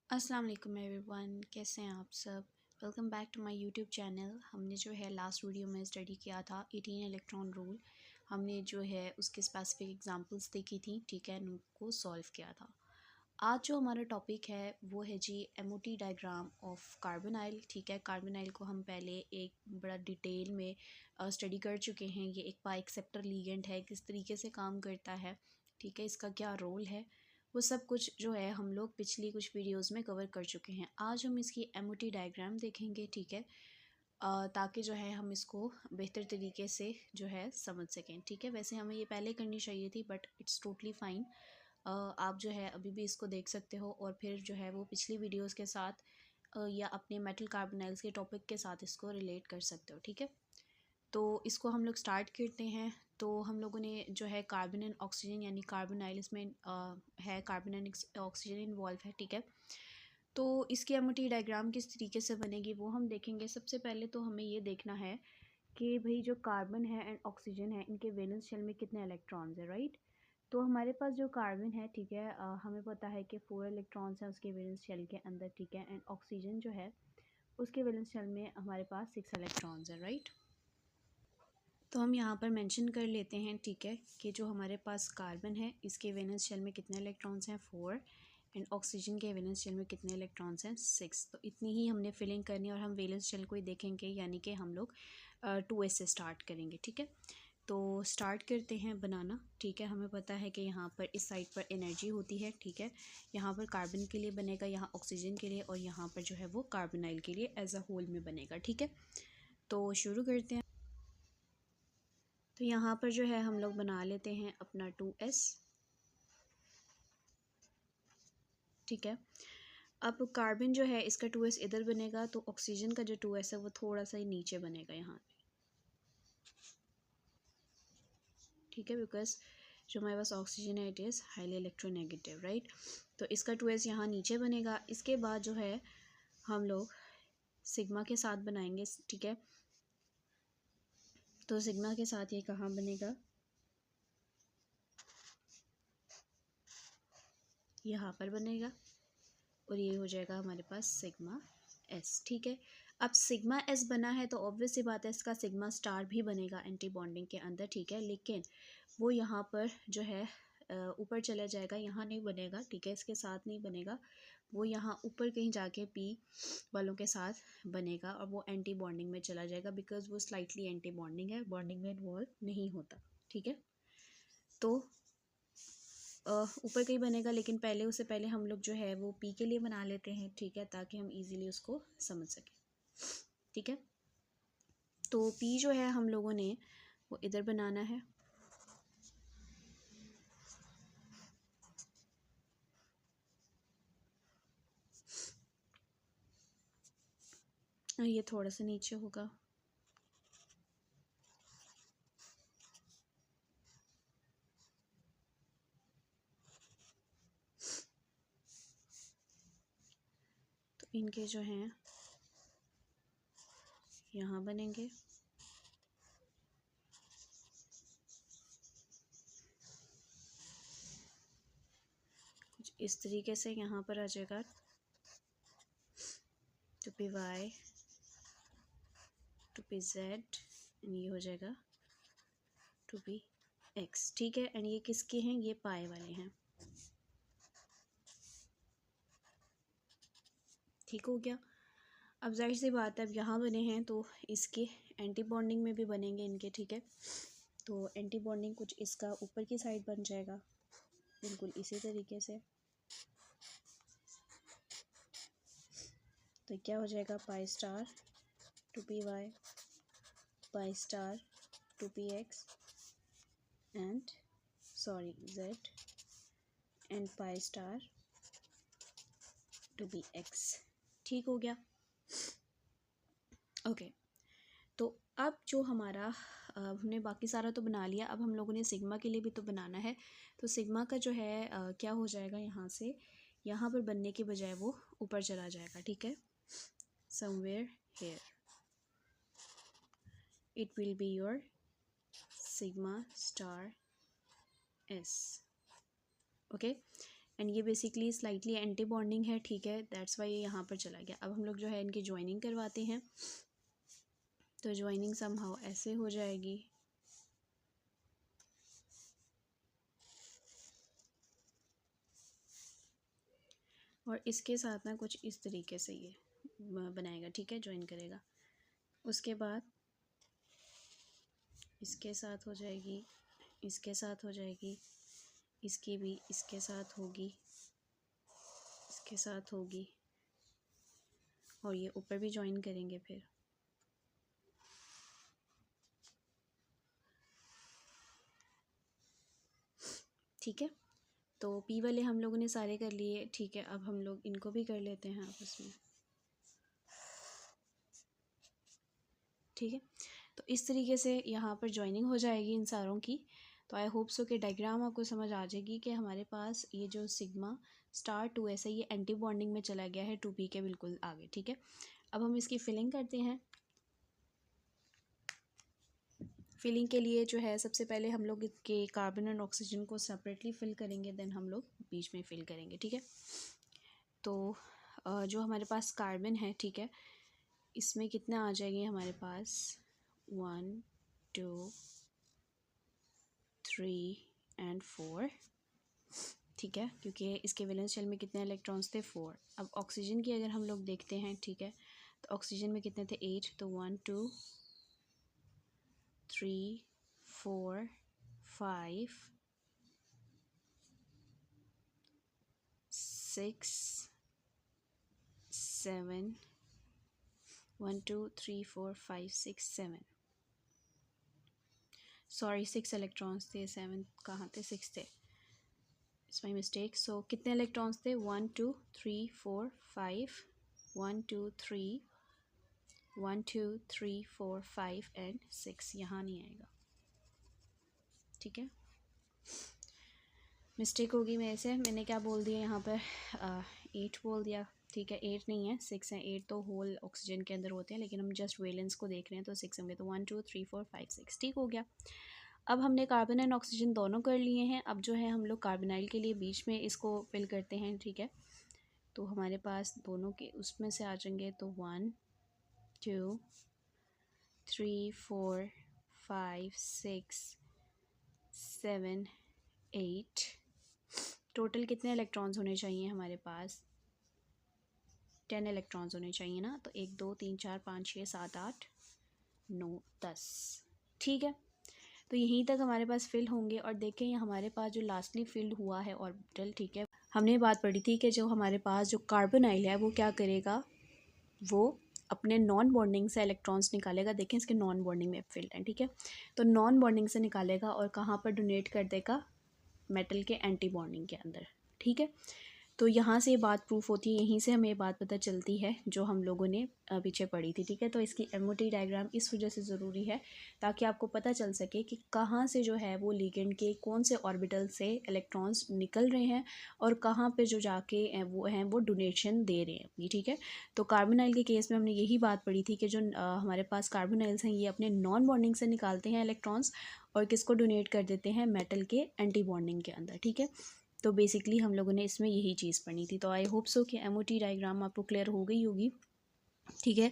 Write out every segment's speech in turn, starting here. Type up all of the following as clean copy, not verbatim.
अस्सलाम वालेकुम एवरीवन, कैसे हैं आप सब। Welcome back to my YouTube channel. हमने जो है लास्ट वीडियो में स्टडी किया था 18 इलेक्ट्रॉन रूल। हमने जो है उसके स्पेसिफिक एग्जांपल्स देखी थी, ठीक है, उनको सॉल्व किया था। आज जो हमारा टॉपिक है वो है जी एमओटी डायग्राम ऑफ कार्बोनाइल। ठीक है, कार्बोनाइल को हम पहले एक बड़ा डिटेल में स्टडी कर चुके हैं। ये एक पाई एक्सेप्टर लिगेंड है, किस तरीके से काम करता है, ठीक है, इसका क्या रोल है, वो सब कुछ जो है हम लोग पिछली कुछ वीडियोस में कवर कर चुके हैं। आज हम इसकी एमओटी डायग्राम देखेंगे, ठीक है, ताकि जो है हम इसको बेहतर तरीके से जो है समझ सकें। ठीक है, वैसे हमें ये पहले करनी चाहिए थी बट इट्स टोटली फ़ाइन। आप जो है अभी भी इसको देख सकते हो और फिर जो है वो पिछली वीडियोस के साथ या अपने मेटल कार्बोनाइल्स के टॉपिक के साथ इसको रिलेट कर सकते हो। ठीक है, तो इसको हम लोग स्टार्ट करते हैं। तो हम लोगों ने जो है कार्बन एंड ऑक्सीजन यानी कार्बोनाइल इसमें है, कार्बन एंड ऑक्सीजन इन्वॉल्व है। ठीक है, तो इसकी एमओटी डायग्राम किस तरीके से बनेगी वो हम देखेंगे। सबसे पहले तो हमें ये देखना है कि भाई जो कार्बन है एंड ऑक्सीजन है, इनके वैलेंस शेल में कितने इलेक्ट्रॉन्स है, राइट। तो हमारे पास जो कार्बन है, ठीक है, हमें पता है कि 4 इलेक्ट्रॉन्स हैं उसके वैलेंस शेल के अंदर, ठीक है, एंड ऑक्सीजन जो है उसके वैलेंस शेल में हमारे पास 6 इलेक्ट्रॉन्स है, राइट। तो हम यहाँ पर मेंशन कर लेते हैं, ठीक है, कि जो हमारे पास कार्बन है इसके वैलेंस शेल में कितने इलेक्ट्रॉन्स हैं, 4, एंड ऑक्सीजन के वैलेंस शेल में कितने इलेक्ट्रॉन्स हैं, 6। तो इतनी ही हमने फिलिंग करनी है और हम वैलेंस शेल को ही देखेंगे, यानी कि हम लोग 2s से स्टार्ट करेंगे। ठीक है, तो स्टार्ट करते हैं बनाना। ठीक है, हमें पता है कि यहाँ पर इस साइड पर एनर्जी होती है, ठीक है, यहाँ पर कार्बन के लिए बनेगा, यहाँ ऑक्सीजन के लिए, और यहाँ पर जो है वो कार्बोनाइल के लिए एज अ होल में बनेगा। ठीक है, तो शुरू करते हैं। तो यहाँ पर जो है हम लोग बना लेते हैं अपना 2s। ठीक है, अब कार्बन जो है इसका 2s इधर बनेगा, तो ऑक्सीजन का जो 2s है वो थोड़ा सा ही नीचे बनेगा यहाँ पे। ठीक है, बिकॉज जो हमारे पास ऑक्सीजन है it is highly electronegative, right. तो इसका 2s यहाँ नीचे बनेगा। इसके बाद जो है हम लोग सिग्मा के साथ बनाएंगे। ठीक है, तो सिग्मा के साथ ये कहाँ बनेगा, यहाँ पर बनेगा, और ये हो जाएगा हमारे पास सिग्मा एस। ठीक है, अब सिग्मा एस बना है तो ऑब्वियस सी बात है इसका सिग्मा स्टार भी बनेगा एंटी बॉन्डिंग के अंदर। ठीक है, लेकिन वो यहाँ पर जो है ऊपर चला जाएगा, यहाँ नहीं बनेगा। ठीक है, इसके साथ नहीं बनेगा, वो यहाँ ऊपर कहीं जाके पी वालों के साथ बनेगा और वो एंटी बॉन्डिंग में चला जाएगा, बिकॉज वो स्लाइटली एंटी बॉन्डिंग है, बॉन्डिंग में इन्वॉल्व नहीं होता। ठीक है, तो ऊपर का ही बनेगा, लेकिन पहले उससे पहले हम लोग जो है वो पी के लिए बना लेते हैं। ठीक है, ताकि हम इजीली उसको समझ सकें। ठीक है, तो पी जो है हम लोगों ने वो इधर बनाना है। ये थोड़ा सा नीचे होगा। तो इनके जो हैं यहाँ बनेंगे। कुछ इस तरीके से यहाँ पर आ जाएगा two P Y, two P Z, ये हो जाएगा टू पी एक्स। ठीक है, एंड ये किसके हैं, ये पाए वाले हैं। ठीक हो गया। अब जाहिर सी बात है, अब यहाँ बने हैं तो इसके एंटी बॉन्डिंग में भी बनेंगे इनके। ठीक है, तो एंटी बॉन्डिंग कुछ इसका ऊपर की साइड बन जाएगा, बिल्कुल इसी तरीके से। तो क्या हो जाएगा, pi star two P Y, pi star two P X, and sorry Z, and pi star two B X. ठीक हो गया, ओके। तो अब जो हमारा हमने बाकी सारा तो बना लिया, अब हम लोगों ने सिग्मा के लिए भी तो बनाना है। तो सिग्मा का जो है क्या हो जाएगा, यहाँ से यहाँ पर बनने के बजाय वो ऊपर चला जाएगा। ठीक है, somewhere here it will be your sigma star S. Okay, and ये बेसिकली स्लाइटली एंटी बॉन्डिंग है, ठीक है, दैट्स वाई ये यहाँ पर चला गया। अब हम लोग जो है इनकी ज्वाइनिंग करवाते हैं, तो ज्वाइनिंग समहाउ ऐसे हो जाएगी। और इसके साथ ना कुछ इस तरीके से ये बनाएगा, ठीक है, ज्वाइन करेगा। उसके बाद इसके साथ हो जाएगी, इसके साथ हो जाएगी, इसकी भी इसके साथ होगी, इसके साथ होगी, और ये ऊपर भी ज्वाइन करेंगे फिर। ठीक है, तो पी वाले हम लोगों ने सारे कर लिए, ठीक है। अब हम लोग इनको भी कर लेते हैं आपस में, ठीक है। तो इस तरीके से यहाँ पर ज्वाइनिंग हो जाएगी इन सारों की। तो आई होप सो कि डायग्राम आपको समझ आ जाएगी कि हमारे पास ये जो सिग्मा स्टार 2s है ये एंटी बॉन्डिंग में चला गया है 2p के बिल्कुल आगे, ठीक है। अब हम इसकी फिलिंग करते हैं। फिलिंग के लिए जो है सबसे पहले हम लोग इसके कार्बन एंड ऑक्सीजन को सेपरेटली फिल करेंगे, देन हम लोग बीच में फिल करेंगे, ठीक है। तो जो हमारे पास कार्बन है, ठीक है, इसमें कितना आ जाएंगे हमारे पास 1 2 3 एंड 4, ठीक है, क्योंकि इसके वैलेंस शेल में कितने इलेक्ट्रॉन्स थे 4। अब ऑक्सीजन की अगर हम लोग देखते हैं, ठीक है, तो ऑक्सीजन में कितने थे 8, तो 1 2 3 4 5 6 7 1 2 3 4 5 6 7, सॉरी 6 इलेक्ट्रॉन्स थे, 7 कहाँ थे, 6 थे, इट्स माई मिस्टेक। सो कितने इलेक्ट्रॉन्स थे 1 2 3 4 5 1 2 3 1 2 3 4 5 एंड 6, यहाँ नहीं आएगा, ठीक है, मिस्टेक होगी मेरे से, मैंने क्या बोल दिया यहाँ पर 8 बोल दिया, ठीक है, 8 नहीं है 6 है, 8 तो होल ऑक्सीजन के अंदर होते हैं, लेकिन हम जस्ट वैलेंस को देख रहे हैं तो 6 होंगे, तो 1 2 3 4 5 6, ठीक हो गया। अब हमने कार्बन एंड ऑक्सीजन दोनों कर लिए हैं। अब जो है हम लोग कार्बोनाइल के लिए बीच में इसको फिल करते हैं, ठीक है। तो हमारे पास दोनों के उसमें से आ जाएंगे, तो 1 2 3 4 5 6 7 8, टोटल कितने इलेक्ट्रॉन्स होने चाहिए हमारे पास 10 इलेक्ट्रॉन्स होने चाहिए ना, तो 1 2 3 4 5 6 7 8 9 10, ठीक है। तो यहीं तक हमारे पास फिल होंगे। और देखें ये हमारे पास जो लास्टली फिल हुआ है ऑर्बिटल, ठीक है, हमने बात पढ़ी थी कि जो हमारे पास जो कार्बोनाइल है वो क्या करेगा, वो अपने नॉन बॉन्डिंग से इलेक्ट्रॉन्स निकालेगा। देखें इसके नॉन बॉन्डिंग में फिल्ड है, ठीक है, तो नॉन बॉन्डिंग से निकालेगा और कहाँ पर डोनेट कर देगा, मेटल के एंटी बॉन्डिंग के अंदर, ठीक है। तो यहाँ से ये बात प्रूफ होती है, यहीं से हमें ये बात पता चलती है जो हम लोगों ने पीछे पढ़ी थी, ठीक है। तो इसकी एमओटी डायग्राम इस वजह से ज़रूरी है ताकि आपको पता चल सके कि कहाँ से जो है वो लिगेंड के कौन से ऑर्बिटल से इलेक्ट्रॉन्स निकल रहे हैं और कहाँ पे जो जाके वो हैं वो डोनेशन दे रहे हैं अपनी, ठीक है। तो कार्बोनाइल के केस में हमने यही बात पढ़ी थी कि जो हमारे पास कार्बोनाइल्स हैं ये अपने नॉन बॉन्डिंग से निकालते हैं इलेक्ट्रॉन्स और किसको डोनेट कर देते हैं, मेटल के एंटी बॉन्डिंग के अंदर, ठीक है। तो बेसिकली हम लोगों ने इसमें यही चीज़ पढ़ी थी। तो आई होप सो कि एमओटी डायग्राम आपको क्लियर हो गई होगी, ठीक है।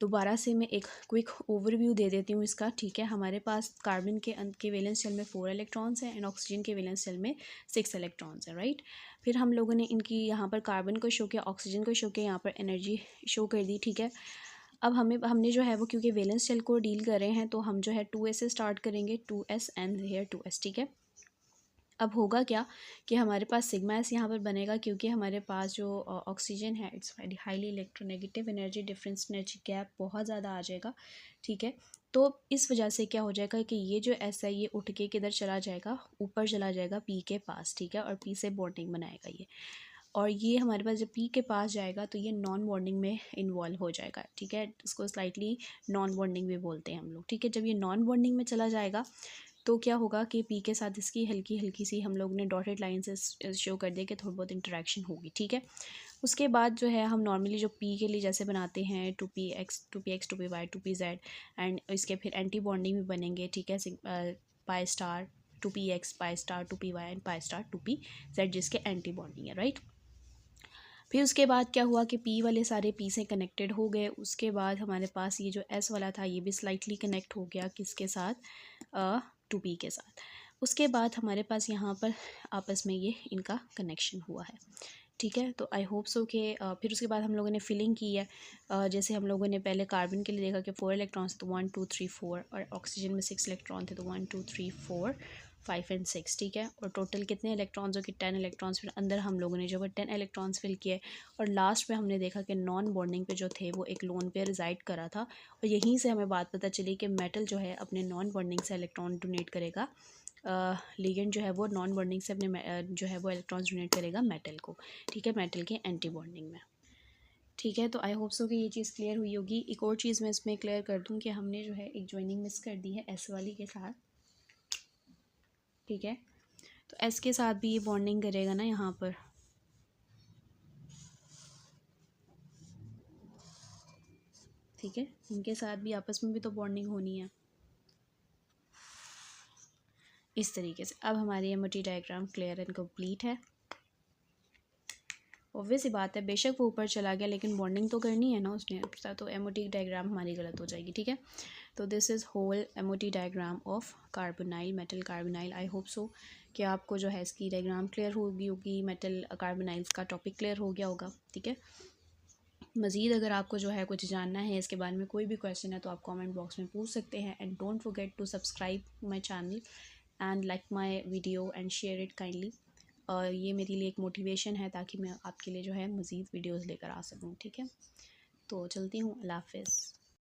दोबारा से मैं एक क्विक ओवरव्यू दे देती हूँ इसका, ठीक है। हमारे पास कार्बन के वैलेंस शेल में 4 इलेक्ट्रॉन्स हैं एंड ऑक्सीजन के वैलेंस शेल में 6 इलेक्ट्रॉन्स हैं, राइट। फिर हम लोगों ने इनकी यहाँ पर कार्बन को शो किया, ऑक्सीजन को शो किया, यहाँ पर एनर्जी शो कर दी, ठीक है। अब हमने जो है वो क्योंकि वैलेंस शेल को डील कर रहे हैं तो हम जो है 2s से स्टार्ट करेंगे, 2s एंड हेयर 2s, ठीक है। अब होगा क्या कि हमारे पास सिग्मा एस यहाँ पर बनेगा क्योंकि हमारे पास जो ऑक्सीजन है it's very highly electronegative, energy difference energy gap बहुत ज़्यादा आ जाएगा, ठीक है। तो इस वजह से क्या हो जाएगा कि ये जो एस है ये उठ के किधर चला जाएगा, ऊपर चला जाएगा पी के पास, ठीक है, और पी से बॉन्डिंग बनाएगा ये। और ये हमारे पास जब पी के पास जाएगा तो ये नॉन बॉन्डिंग में इन्वॉल्व हो जाएगा, ठीक है। इसको स्लाइटली नॉन बॉन्डिंग भी बोलते हैं हम लोग, ठीक है। जब ये नॉन बॉन्डिंग में चला जाएगा तो क्या होगा कि पी के साथ इसकी हल्की हल्की सी हम लोग ने डॉटेड लाइन से शो कर दिया कि थोड़ी बहुत इंटरेक्शन होगी, ठीक है। उसके बाद जो है हम नॉर्मली जो पी के लिए जैसे बनाते हैं 2px 2px 2py 2pz and इसके फिर एंटी बॉन्डिंग भी बनेंगे, ठीक है, pi star 2px pi star 2py and pi star 2pz जिसके एंटी बॉन्डिंग है, राइट। फिर उसके बाद क्या हुआ कि P वाले सारे P से कनेक्टेड हो गए। उसके बाद हमारे पास ये जो S वाला था ये भी स्लाइटली कनेक्ट हो गया किसके साथ, 2P के साथ। उसके बाद हमारे पास यहाँ पर आपस में ये इनका कनेक्शन हुआ है, ठीक है। तो आई होप सो कि फिर उसके बाद हम लोगों ने फिलिंग की है। जैसे हम लोगों ने पहले कार्बन के लिए देखा कि 4 इलेक्ट्रॉन्स तो 1 2 3 4, और ऑक्सीजन में 6 इलेक्ट्रॉन थे तो 1 2 3 4 5 एंड 6, ठीक है। और टोटल कितने इलेक्ट्रॉन्स हो कि 10 इलेक्ट्रॉन्स। फिर अंदर हम लोगों ने जो है 10 इलेक्ट्रॉन्स फिल किए, और लास्ट में हमने देखा कि नॉन बॉन्डिंग पे जो थे वो एक लोन पे रिजाइड करा था, और यहीं से हमें बात पता चली कि मेटल जो है अपने नॉन बॉन्डिंग से इलेक्ट्रॉन डोनेट करेगा, लिगेंड जो है वो नॉन बॉन्डिंग से अपने जो है वो इलेक्ट्रॉन्स डोनेट करेगा मेटल को, ठीक है, मेटल के एंटी बॉन्डिंग में, ठीक है। तो आई होप सो कि ये चीज़ क्लियर हुई होगी। एक और चीज़ मैं इसमें क्लियर कर दूं कि हमने जो है एक ज्वाइनिंग मिस कर दी है एस वाली के साथ, ठीक है। तो एस के साथ भी ये बॉन्डिंग करेगा ना यहाँ पर, ठीक है, इनके साथ भी आपस में भी तो बॉन्डिंग होनी है इस तरीके से। अब हमारी MOT diagram clear and complete है। ऑब्वियस ही बात है, बेशक वो ऊपर चला गया लेकिन बॉन्डिंग तो करनी है ना उसने, तो एमओटी डायग्राम हमारी गलत हो जाएगी, ठीक है। तो this is whole MOT diagram of carbonyl, metal carbonyl. I hope so कि आपको जो है इसकी डायग्राम क्लियर होगी, मेटल कार्बोनाइल्स का टॉपिक क्लियर हो गया होगा, ठीक है। मज़ीद अगर आपको जो है कुछ जानना है इसके बारे में, कोई भी क्वेश्चन है तो आप कमेंट बॉक्स में पूछ सकते हैं। And don't forget to subscribe my channel and like my video and share it kindly. और ये मेरे लिए एक मोटिवेशन है ताकि मैं आपके लिए जो है मज़ीद वीडियोज़ लेकर आ सकूँ, ठीक है। तो चलती हूँ, अल्लाह हाफ़िज़।